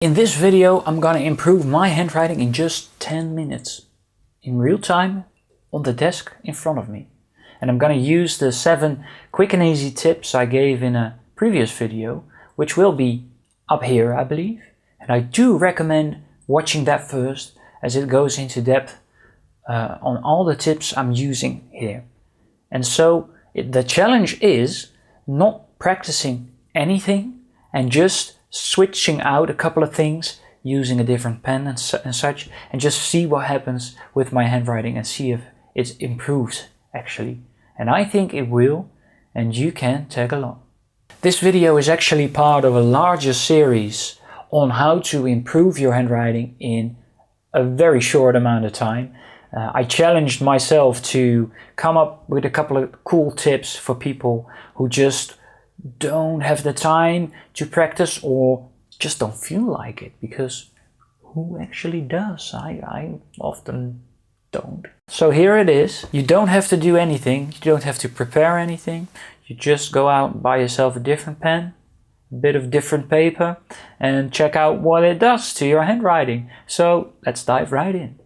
In this video, I'm gonna improve my handwriting in just 10 minutes in real time on the desk in front of me. And I'm gonna use the 7 quick and easy tips I gave in a previous video, which will be up here, I believe. And I do recommend watching that first, as it goes into depth on all the tips I'm using here. And so the challenge is not practicing anything and just switching out a couple of things using a different pen and such, and just see what happens with my handwriting and see if it improves actually. And I think it will, and you can tag along. This video is actually part of a larger series on how to improve your handwriting in a very short amount of time. I challenged myself to come up with a couple of cool tips for people who just don't have the time to practice or just don't feel like it, because who actually does? I often don't. So here it is. You don't have to do anything. You don't have to prepare anything. You just go out and buy yourself a different pen, a bit of different paper, and check out what it does to your handwriting. So let's dive right in.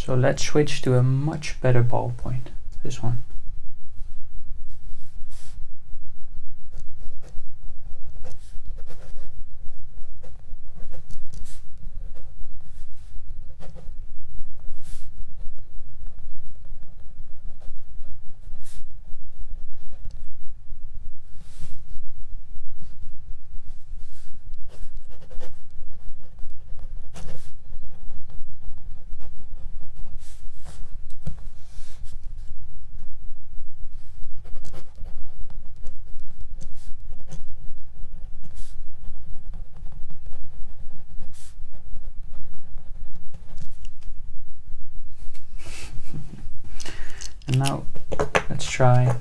So let's switch to a much better ballpoint, this one. And now let's try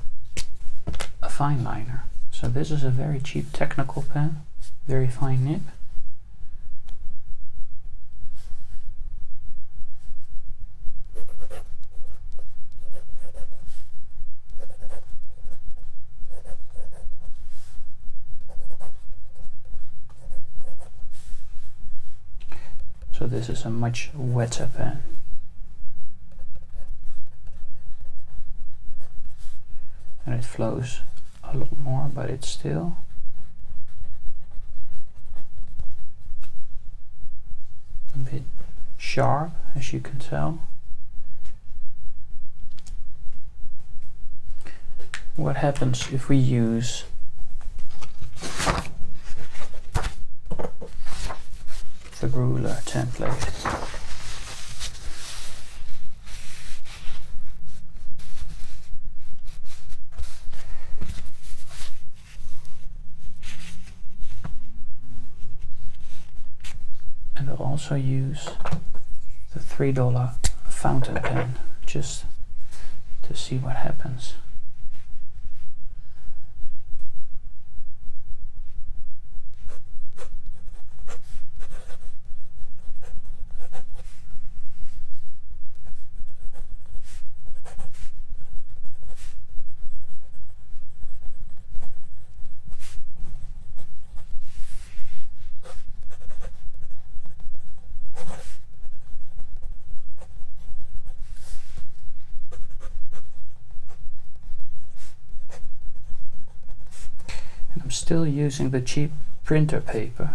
a fine liner. So this is a very cheap technical pen, very fine nib. So this is a much wetter pen. And it flows a lot more, but it's still a bit sharp, as you can tell. What happens if we use the ruler template? And I'll also use the $3 fountain pen just to see what happens. I'm still using the cheap printer paper.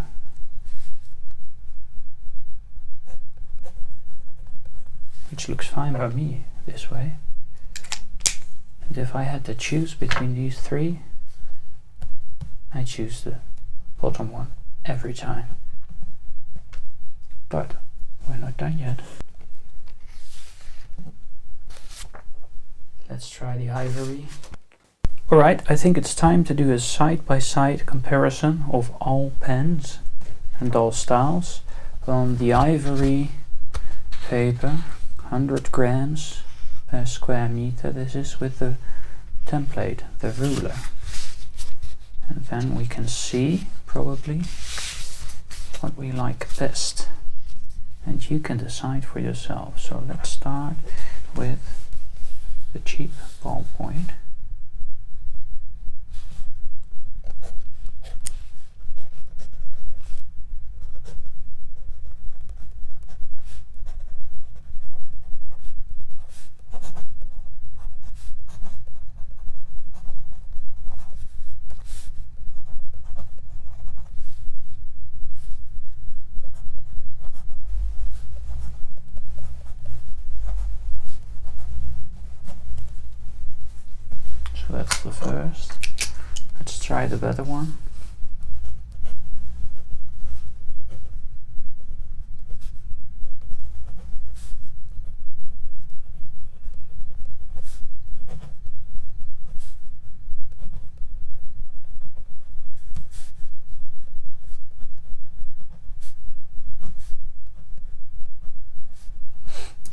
Which looks fine by me this way. And if I had to choose between these three, I choose the bottom one every time. But we're not done yet. Let's try the ivory. Alright, I think it's time to do a side-by-side comparison of all pens and all styles. On the ivory paper, 100 grams per square meter, this is with the template, the ruler. And then we can see, probably, what we like best. And you can decide for yourself. So let's start with the cheap ballpoint. So that's the first. Let's try the better one.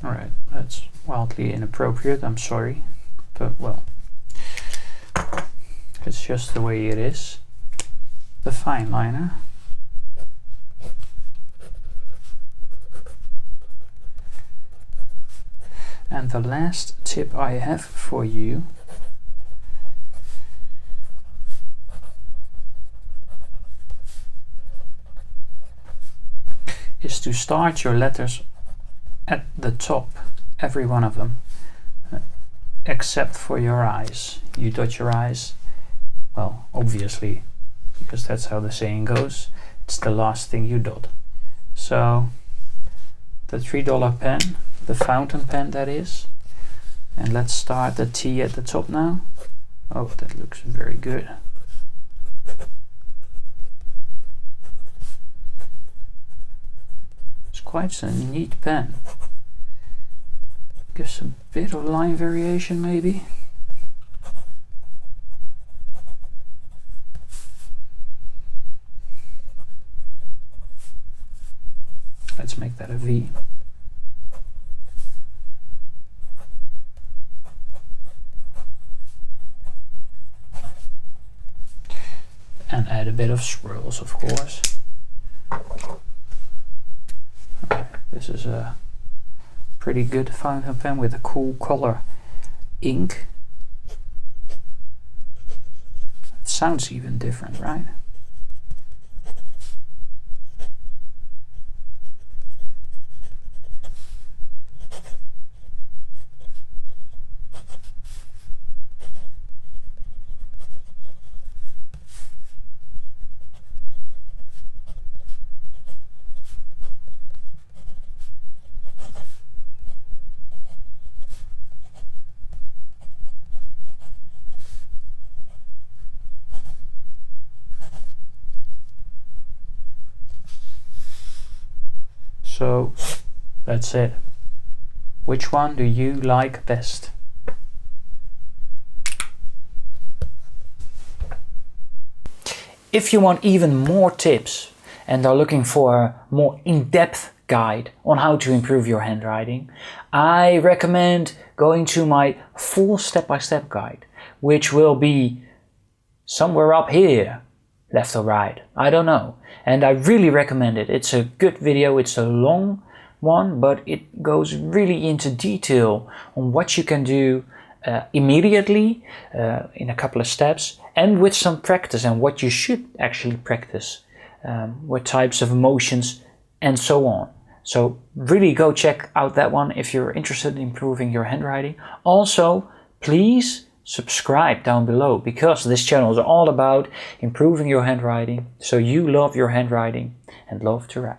Alright, that's wildly inappropriate, I'm sorry, but well, it's just the way it is. The fine liner. And the last tip I have for you is to start your letters at the top every one of them, except for your eyes. You dot your eyes, well, obviously, because that's how the saying goes. It's the last thing you dot. So the $3 pen, the fountain pen that is, and let's start the T at the top now. Oh, that looks very good. It's quite a neat pen. Gives a bit of line variation maybe. Let's make that a V. And add a bit of swirls, of course. Okay, this is a pretty good fountain pen with a cool color ink. It sounds even different, right? So that's it. Which one do you like best? If you want even more tips and are looking for a more in-depth guide on how to improve your handwriting, I recommend going to my full step-by-step guide, which will be somewhere up here, left or right, I don't know. And I really recommend it. It's a good video, it's a long one, but it goes really into detail on what you can do immediately in a couple of steps, and with some practice, and what you should actually practice, what types of emotions and so on. So really go check out that one if you're interested in improving your handwriting. Also, please subscribe down below, because this channel is all about improving your handwriting, so you love your handwriting and love to write.